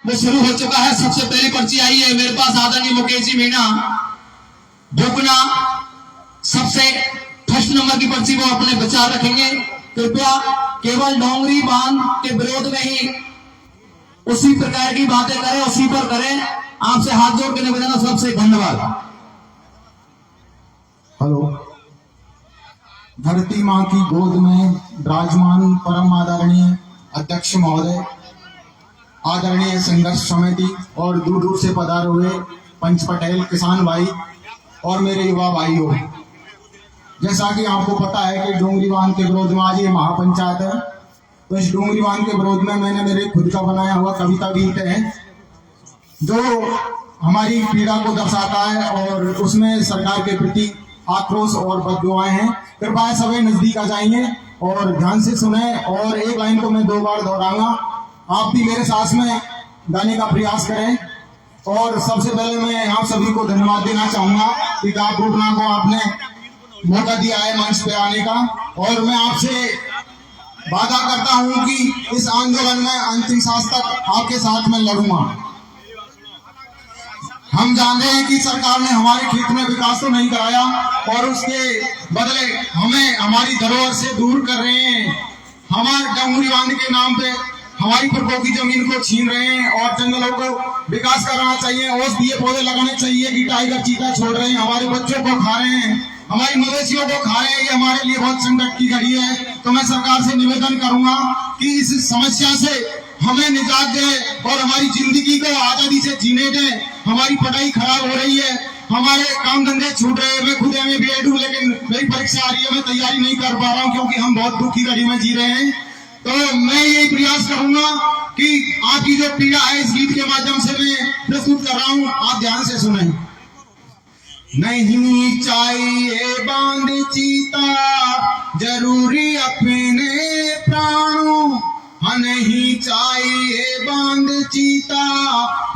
वो शुरू हो चुका है। सबसे पहली पर्ची आई है मेरे पास आदरणीय मुकेश जी मीणा भोकना, सबसे फर्स्ट नंबर की पर्ची वो अपने विचार रखेंगे। कृपया केवल डोंगरी बांध के विरोध में ही उसी प्रकार की बातें करें, उसी पर करें। आपसे हाथ जोड़ के निवेदन है, सबसे धन्यवाद। हेलो। धरती माँ की गोद में विराजमान परम आदरणीय अध्यक्ष महोदय, आदरणीय संघर्ष समिति और दूर दूर से पधारे हुए पंच पटेल किसान भाई और मेरे युवा भाइयों, जैसा कि आपको पता है कि डोंगरी बांध के विरोध में आज ये महापंचायत है। तो इस डोंगरी बांध के विरोध में मैंने मेरे खुद का बनाया हुआ कविता गीत है जो हमारी पीड़ा को दर्शाता है और उसमें सरकार के प्रति आक्रोश और बददुआएं हैं। कृपया सभी नजदीक आ जाएंगे और ध्यान से सुने। और एक लाइन को मैं 2 बार दोहराऊंगा, आप भी मेरे साथ में गाने का प्रयास करें। और सबसे पहले मैं आप सभी को धन्यवाद देना चाहूंगा कि आप रूपना को आपने मौका दिया है मंच पे आने का। और मैं आपसे वादा करता हूं कि इस आंदोलन में अंतिम सांस तक आपके साथ में लड़ूंगा। हम जान रहे हैं कि सरकार ने हमारे क्षेत्र में विकास तो नहीं कराया और उसके बदले हमें हमारी धरोहर से दूर कर रहे हैं। हमारे डोंगरी बांध के नाम पे हमारी प्रभुओं की जमीन को छीन रहे हैं और जंगलों को विकास कराना चाहिए, औषधीय पौधे लगाने चाहिए कि टाइगर चीता छोड़ रहे हैं, हमारे बच्चों को खा रहे हैं, हमारी मवेशियों को खा रहे हैं। ये हमारे लिए बहुत संकट की घड़ी है। तो मैं सरकार से निवेदन करूंगा कि इस समस्या से हमें निजात दे और हमारी जिंदगी को आजादी से जीने दें। हमारी पढ़ाई खराब हो रही है, हमारे काम धंधे छूट रहे हैं। मैं खुद MA BEd हूँ, लेकिन मेरी परीक्षा आ रही है, मैं तैयारी नहीं कर पा रहा हूँ क्योंकि हम बहुत दुखी घड़ी में जी रहे हैं। तो मैं यही प्रयास करूंगा कि आपकी जो पीड़ा है इस गीत के माध्यम से मैं प्रस्तुत कर रहा हूँ, आप ध्यान से सुने। नहीं चाहिए बांध चीता जरूरी अपने प्राणों, हाँ नहीं चाहिए बांध चीता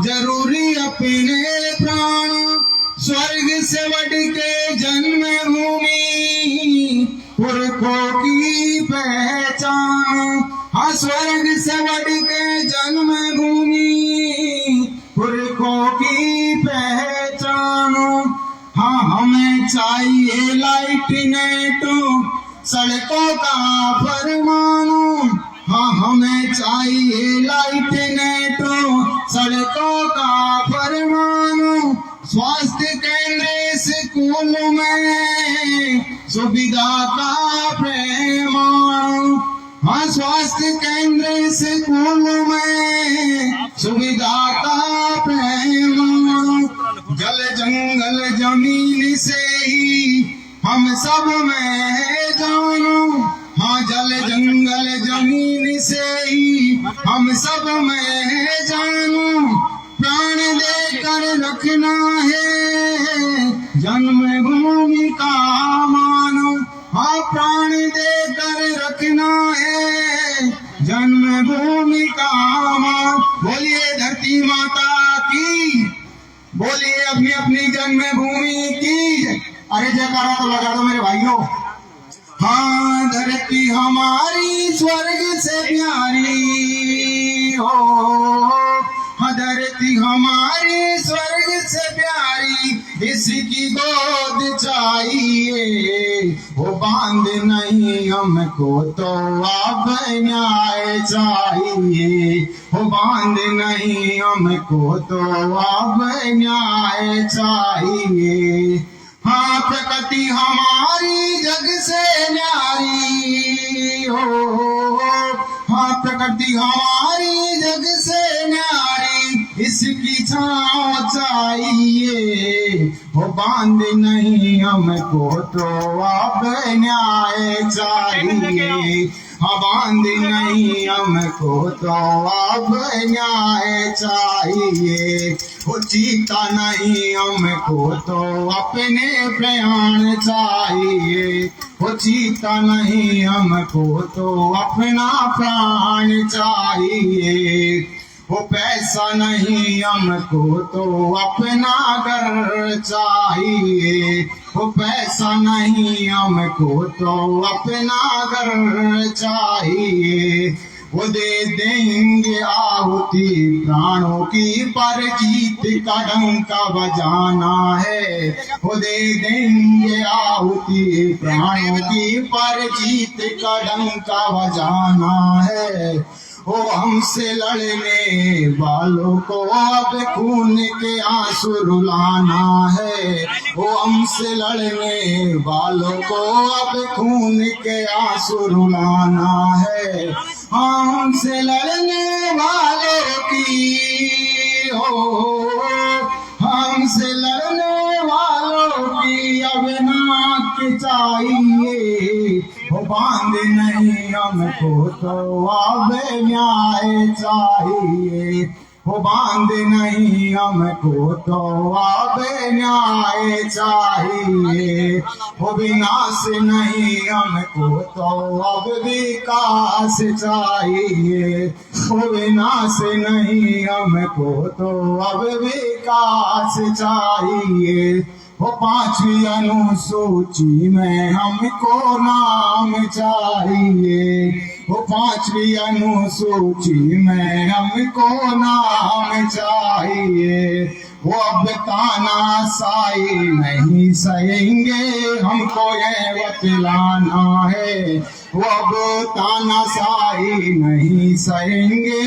जरूरी अपने प्राणों। स्वर्ग से बढ़ के जन्मभूमि पुरखों की पहचान, हाँ स्वर्ग से बढ़ के जन्मभूमि पुरखों की पहचान। हाँ हमें चाहिए लाइट नेट सड़कों का फरमानो, हाँ हमें चाहिए लाइट नेट सड़कों का फरमानो। स्वास्थ्य केंद्र स्कूल में सुविधा का पैमानो, हाँ स्वास्थ्य केंद्र स्कूल में सुविधा का पैमानो। जल जंगल जमीन से ही हम सब में जानो, हाँ जल जंगल जमीन से ही हम सब में जानो। प्राण देकर रखना है जन्मभूमि का मानो, हाँ प्राण देकर रखना है जन्मभूमि का मान। बोलिए धरती माता की, बोलिए अपनी अपनी जन्मभूमि की। अरे जयकारा तो लगा दो मेरे भाइयों। हाँ धरती हमारी स्वर्ग से प्यारी हो, हाँ धरती हमारी स्वर्ग से प्यारी, इसकी गोद चाहिए वो बांध नहीं हमको तो अब न्याय चाहिए, वो बांध नहीं हमको तो अब न्याय चाहिए। हाँ प्रकृति हमारी जग से न्यारी हो, हाँ प्रकृति हमारी जग से न्यारी, इसकी छाँव चाहिए वो बांध नहीं हमको तो अब न्याय चाहिए, हाँ बांध नहीं हमको तो अब न्याय चाहिए। वो चीता नहीं हमको तो अपने प्राण चाहिए, वो चीता नहीं हमको तो अपना प्राण चाहिए। वो पैसा नहीं हमको तो अपना घर चाहिए, वो पैसा नहीं हमको तो अपना घर चाहिए। वो दे देंगे आहुति प्राणों की, पर जीत का डंका बजाना है। वो दे देंगे आहुति प्राणों की, पर जीत का डंका बजाना है। वो हमसे लड़ने वालों को अब खून के आंसू रुलाना है। वो हमसे लड़ने वालों को अब खून के आंसू रुलाना है। हमसे लड़ने वालों की हो, हमसे लड़ने वालों की अब नाक चाहिए। वो बांध नहीं हमको तो अब न्याय चाहिए। वो बांध नहीं हमको तो अब न्याय चाहिए। वो विनाश नहीं हमको तो अब विकास चाहिए। वो विनाश नहीं हमको तो अब विकास चाहिए। वो 5वीं अनुसूची में हमको नाम चाहिए। वो 5वीं अनुसूची में हमको नाम चाहिए। वो अब तानाशाही नहीं सहेंगे, हमको ये बतलाना है। वो अब तानाशाही नहीं सहेंगे,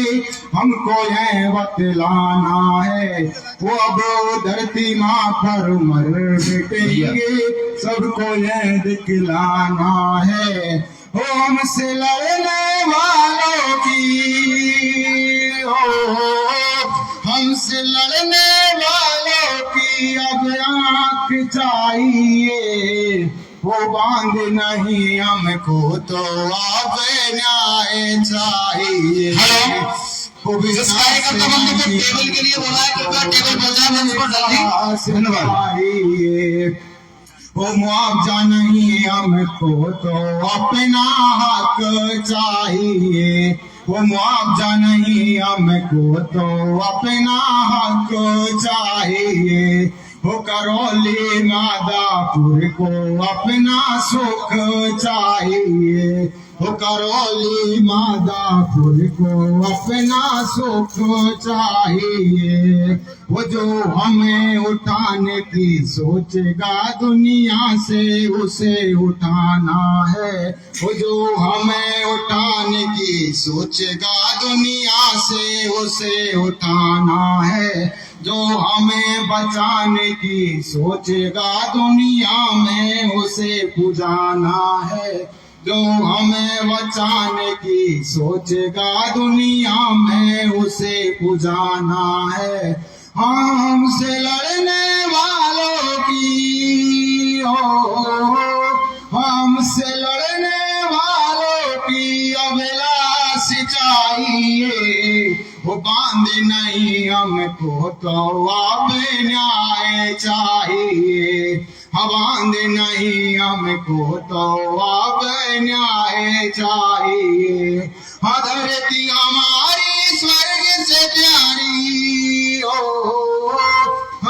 हमको ये बतलाना है। वो अब धरती माँ पर मर मिटेंगे, सबको ये दिखलाना है। वो हमसे लड़ने वालों की हो, हमसे लड़ने वालों की अब आँख चाहिए। वो बांध नहीं हमको तो अब न्याय चाहिए। जिस कार्यकर्ता बंधु को टेबल के लिए बोला है, कृपया टेबल पर जाए, मंच पर जल्दी। धन्यवाद। वो मुआवजा नहीं हमको तो अपना हक चाहिए। वो मुआवजा नहीं हमको तो अपना हक चाहिए। वो करौली मादापुर को अपना सुख चाहिए। वो करौली मादापुर को अपना सुख चाहिए। वो जो हमें उठाने की सोचेगा दुनिया से उसे उठाना है। वो जो हमें उठाने की सोचेगा दुनिया से उसे उठाना है। जो हमें बचाने की सोचेगा दुनिया में उसे बुझाना है। जो हमें बचाने की सोचेगा दुनिया में उसे बुझाना है। हमसे लड़ने वालों की हो, हमसे लड़ने वालों की अभिलाष चाहिए। वो बांध नहीं हमको तो अब न्याय चाहिए। बांध नहीं हमको तो अब न्याय चाहिए। धरती हमारी स्वर्ग से प्यारी हो,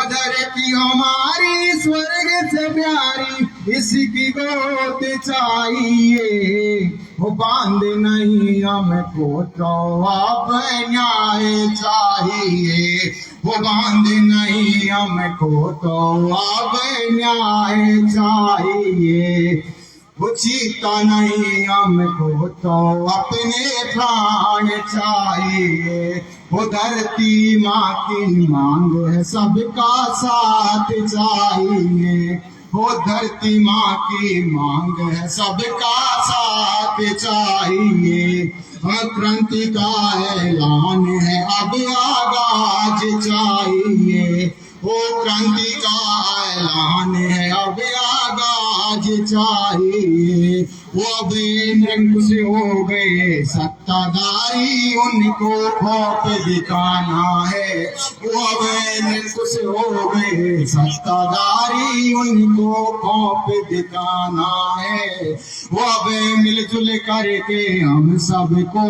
धरती हमारी स्वर्ग से प्यारी, इसकी गोद चाहिए। वो बांध नहीं हमको तो अब न्याय चाहिए। वो बांध नहीं हमको तो अब न्याय चाहिए। वो चीता नहीं हमको तो अपने प्राण चाहिए। वो धरती माँ की मांग है, सबका साथ चाहिए। वो धरती माँ की मांग है, सबका साथ चाहिए। क्रांति का ऐलान है, अब आगाज चाहिए। वो क्रांति का ऐलान है, अब आगाज चाहिए। वो अब निरंकुश हो गए सत्ताधारी, उनको खौफ दिखाना है। वो अब निरंकुश हो गए सत्ताधारी, उनको खौफ दिखाना है। वो अब मिलजुल करके हम सबको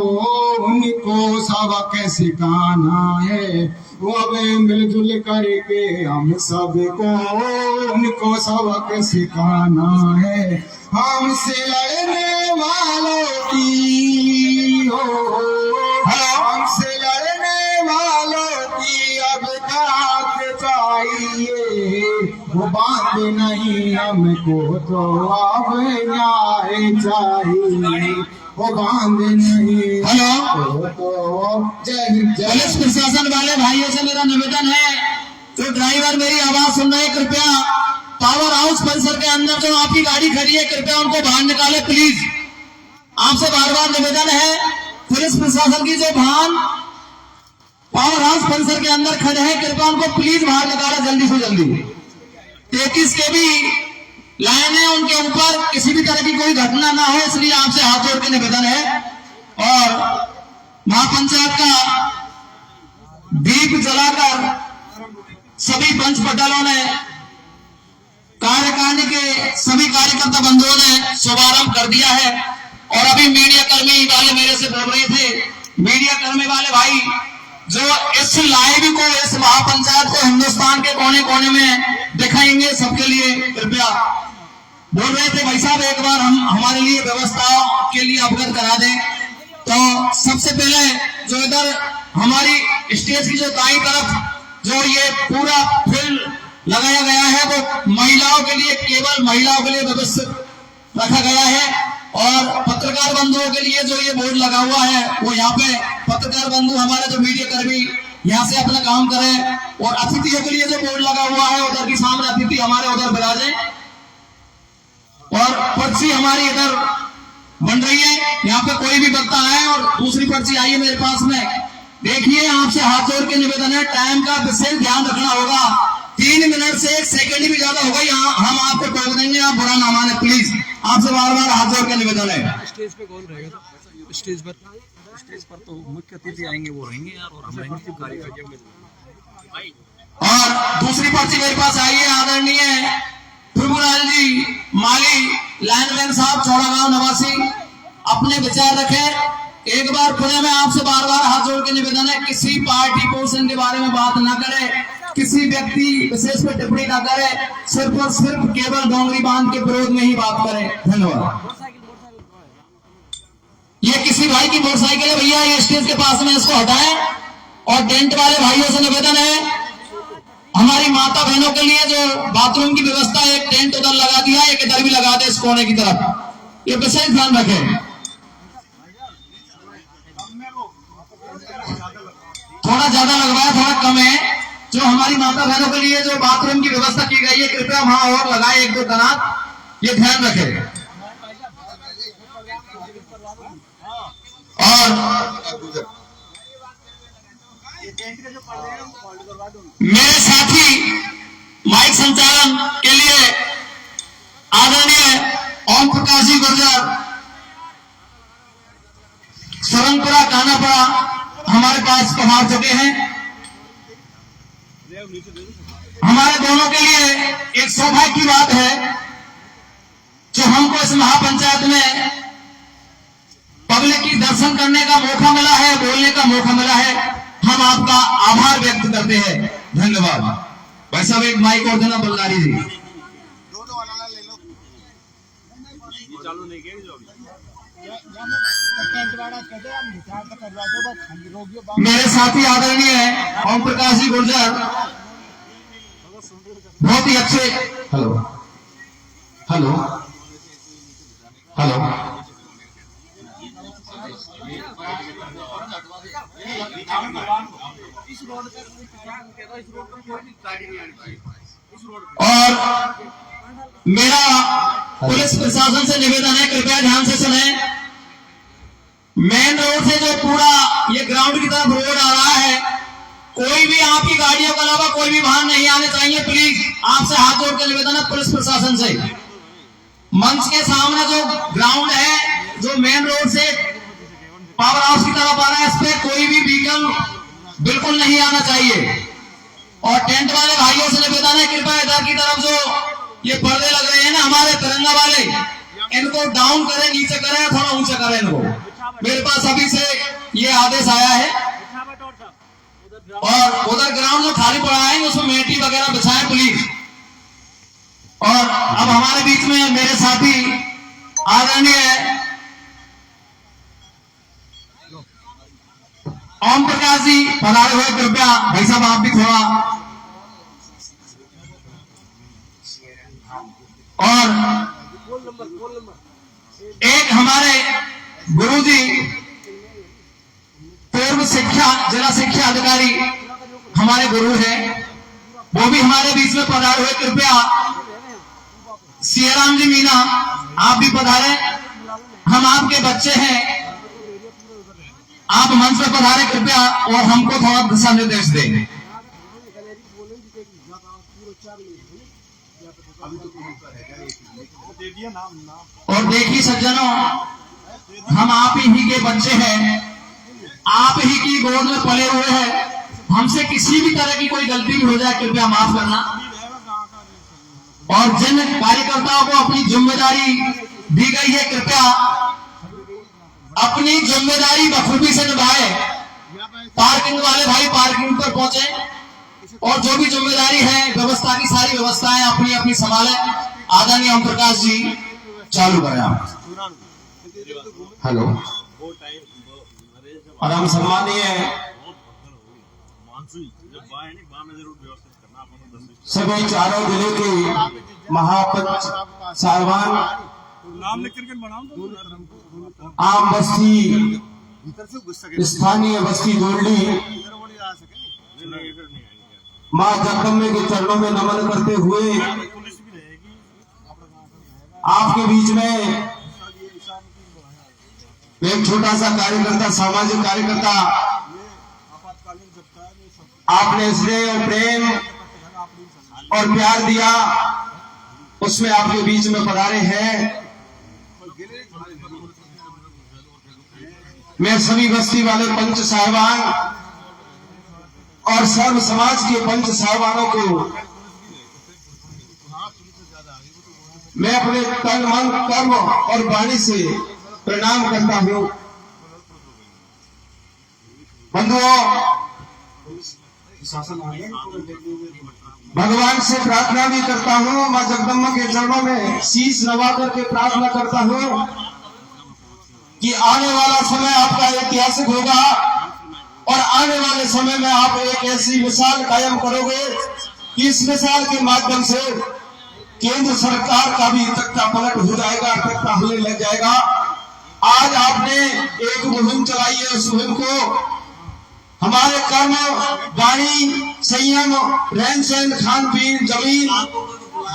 उनको सबक सिखाना है। वो अब मिलजुल करके हम सबको उनको सबक सिखाना है। हमसे लड़ने वालों की हो, अब खाक चाहिए, वो बात नहीं हमको तो अब न्याय चाहिए, वो बांध नहीं हेलो, तो जय हिंद जय पुलिस प्रशासन वाले भाइयों से मेरा निवेदन है, जो ड्राइवर मेरी आवाज सुन रहे हैं, कृपया पावर हाउस परिसर के अंदर जो आपकी गाड़ी खड़ी है, कृपया उनको बाहर निकाले प्लीज। आपसे बार बार निवेदन है, पुलिस प्रशासन की जो वाहन पावर हाउस परिसर के अंदर खड़े हैं, कृपया उनको प्लीज बाहर निकाले जल्दी से जल्दी। 33 के भी लाइन है, उनके ऊपर किसी भी तरह की कोई घटना ना हो, इसलिए आपसे हाथ जोड़ के निवेदन है। और महापंचायत का दीप जलाकर सभी पंच पटलों ने, कार्यकारिणी के सभी कार्यकर्ता बंधुओं ने शुभारंभ कर दिया है। और अभी मीडिया कर्मी वाले मेरे से बोल रहे थे, मीडिया कर्मी वाले भाई जो इस लाइव को, इस महापंचायत को हिंदुस्तान के कोने कोने में दिखाएंगे, सबके लिए कृपया बोल रहे थे भाई साहब एक बार हम हमारे लिए व्यवस्थाओं के लिए अवगत करा दें। तो सबसे पहले जो इधर हमारी स्टेज की जो दाईं तरफ जो ये पूरा फील्ड लगाया गया है, वो महिलाओं के लिए, केवल महिलाओं के लिए व्यवस्थित रखा गया है। और पत्रकार बंधुओं के लिए जो ये बोर्ड लगा हुआ है, वो यहाँ पे पत्रकार बंधु हमारे जो मीडिया कर्मी यहाँ से अपना काम करें। और अतिथियों के लिए जो बोर्ड लगा हुआ है, उधर की सामने अतिथि हमारे उधर बिराजे। और पर्ची हमारी इधर बन रही है, यहाँ पे कोई भी वक्ता है और दूसरी पर्ची आई है मेरे पास में। देखिए, आपसे हाथ जोड़ के निवेदन है, टाइम का विशेष ध्यान रखना होगा। 3 मिनट से 1 सेकंड भी ज्यादा होगा, यहाँ हम आपको टोक देंगे, आप बुरा ना माने प्लीज। आपसे बार बार हाथ जोड़ के निवेदन है। स्टेज पे कौन रहेगा? तो स्टेज पर तो मुख्य अतिथि आएंगे, वो रहेंगे यार, और हम रहेंगे कार्यकर्ता। और दूसरी पर्ची मेरे पास आई है, आदरणीय प्रभुलाल जी माली, लाइनमैन साहब, चौड़ागांव निवासी, अपने विचार रखें। एक बार पुणे में आपसे बार बार हाथ जोड़ के निवेदन है, किसी पार्टी पोषण के बारे में बात ना करें, किसी व्यक्ति विशेष पर टिप्पणी ना करें, सिर्फ और सिर्फ केवल डोंगरी बांध के विरोध में ही बात करें। धन्यवाद। ये किसी भाई की मोटरसाइकिल है भैया, ये स्टेज के पास में इसको हटाएं। और टेंट वाले भाइयों से निवेदन है, हमारी माता बहनों के लिए जो बाथरूम की व्यवस्था है, एक टेंट उधर लगा दिया, एक इधर भी लगा दे इस कोने की तरफ, ये विशेष ध्यान रखें। थोड़ा ज्यादा लगवाया, थोड़ा कम है। जो हमारी माता बहनों के लिए जो बाथरूम की व्यवस्था की गई है, कृपया वहां और लगाए 1-2 कनात, ये ध्यान रखें। और मेरे साथी माइक संचालन के लिए आदरणीय ओम प्रकाश जी गुर्जर, सरंगपुरा कानापुरा हमारे पास पहुंच चुके हैं। हमारे दोनों के लिए एक सौभाग्य की बात है, जो हमको इस महापंचायत में पब्लिक की दर्शन करने का मौका मिला है, बोलने का मौका मिला है। हम आपका आभार व्यक्त करते हैं, धन्यवाद। भाई साहब एक माइक और देना बल्लारी जी। मेरे साथी आदरणीय ओम प्रकाश जी गुर्जर, बहुत ही अच्छे। हेलो हेलो हेलो, और मेरा पुलिस प्रशासन से निवेदन है, कृपया ध्यान से सुने। मेन रोड से जो पूरा ये ग्राउंड की तरफ रोड आ रहा है, कोई भी आपकी गाड़ियों के अलावा कोई भी वाहन नहीं आने चाहिए प्लीज। आपसे हाथ जोड़ के निवेदन है पुलिस प्रशासन से। मंच के सामने जो ग्राउंड है, जो मेन रोड से पावर हाउस की तरफ आ रहा है, इस पे कोई भी व्हीकल बिल्कुल नहीं आना चाहिए। और टेंट वाले भाइयों से निवेदन है, कृपया इधर की तरफ जो ये पर्दे लग रहे हैं ना हमारे तिरंगा वाले, इनको डाउन करें, नीचे करें, थोड़ा ऊंचा करें इनको। मेरे पास अभी से ये आदेश आया है। और उधर ग्राउंड जो खाली पड़ा है उसमें मेटी वगैरह बिछाएं प्लीज। और अब हमारे बीच में मेरे साथी आदरणीय ओम प्रकाश प्रकाश जी पधारे हुए, कृपया भाई साहब आप भी थोड़ा। और एक हमारे गुरुजी पूर्व जिला शिक्षा अधिकारी हमारे गुरु हैं, वो भी हमारे बीच में पधारे हुए, कृपया सियाराम जी मीना आप भी पधारे, हम आपके बच्चे हैं, आप मंच पर पधारे कृपया और हमको थोड़ा दिशा निर्देश दें। और देखिए सज्जनों, हम आप ही के बच्चे हैं, आप ही की गोद में पले हुए हैं, हमसे किसी भी तरह की कोई गलती भी हो जाए कृपया माफ करना। और जिन कार्यकर्ताओं को अपनी जिम्मेदारी दी गई है, कृपया अपनी जिम्मेदारी बखूबी से निभाए। पार्किंग वाले भाई पार्किंग पर पहुंचे और जो भी जिम्मेदारी है व्यवस्था की सारी व्यवस्थाएं अपनी अपनी संभाले। आदरणीय ओम प्रकाश जी चालू करें आप। हेलो। और हम सम्मानीय सभी चारों जिले के महापंच साहिबान, आम बस्ती, स्थानीय बस्ती जोड़ली, माँ जगदम्बे के चरणों में नमन करते हुए आपके बीच में एक छोटा सा कार्यकर्ता, सामाजिक कार्यकर्ता, आपने स्नेह और प्रेम और प्यार दिया, उसमें आपके बीच में पधारे हैं। मैं सभी बस्ती वाले पंच साहिबान और सर्व समाज के पंच साहिबानों को मैं अपने तन मन कर्म और वाणी से प्रणाम करता हूं। बंधुओं, भगवान से प्रार्थना भी करता हूं, मां जगदम्बा के चरणों में शीश नवा करके प्रार्थना करता हूं कि आने वाला समय आपका ऐतिहासिक होगा और आने वाले समय में आप एक ऐसी मिसाल कायम करोगे कि इस मिसाल के माध्यम से केंद्र सरकार का भी तख्ता पलट हो जाएगा, तख्ता हिलने लग जाएगा। आज आपने एक मुहिम चलाई है, उस मुहिम को हमारे कर्म, वाणी, संयम, रहन सहन, खान पीन, जमीन,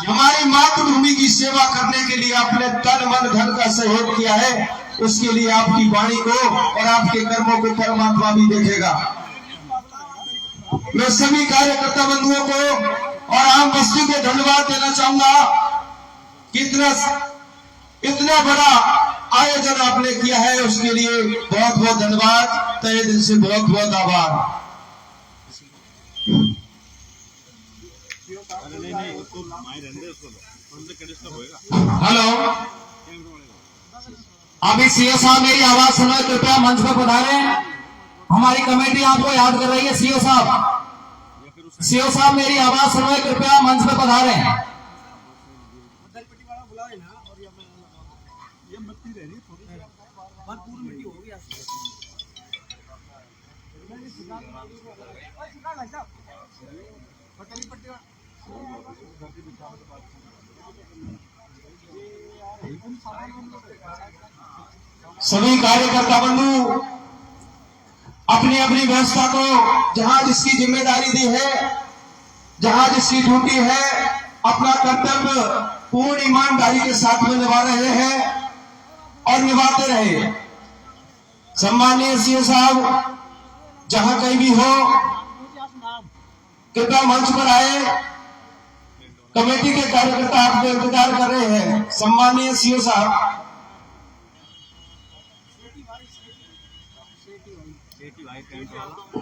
हमारी मातृभूमि की सेवा करने के लिए आपने तन मन धन का सहयोग किया है। उसके लिए आपकी वाणी को और आपके कर्मों को परमात्मा भी देखेगा। मैं सभी कार्यकर्ता बंधुओं को और आम बस्ती को धन्यवाद देना चाहूंगा कि इतना बड़ा आयोजन आपने किया है, उसके लिए बहुत बहुत धन्यवाद, तहे दिल से बहुत बहुत आभार। हेलो, अभी सीओ साहब मेरी आवाज सुनो, कृपया मंच पर पधारे। हमारी कमेटी आपको याद कर रही है। सीओ साहब मेरी आवाज सुनो, कृपया मंच पर पधारे। सभी कार्यकर्ता बंधु अपनी अपनी व्यवस्था को जहां जिसकी जिम्मेदारी दी है, जहां जिसकी ड्यूटी है, अपना कर्तव्य पूर्ण ईमानदारी के साथ में निभा रहे हैं और निभाते रहे। सम्मानीय सीओ साहब जहां कहीं भी हो, कृपया मंच पर आए। कमेटी के कार्यकर्ता आपको इंतजार कर रहे हैं। सम्मानीय सीओ साहब,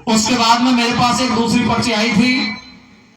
उसके बाद में मेरे पास एक दूसरी पर्ची आई थी।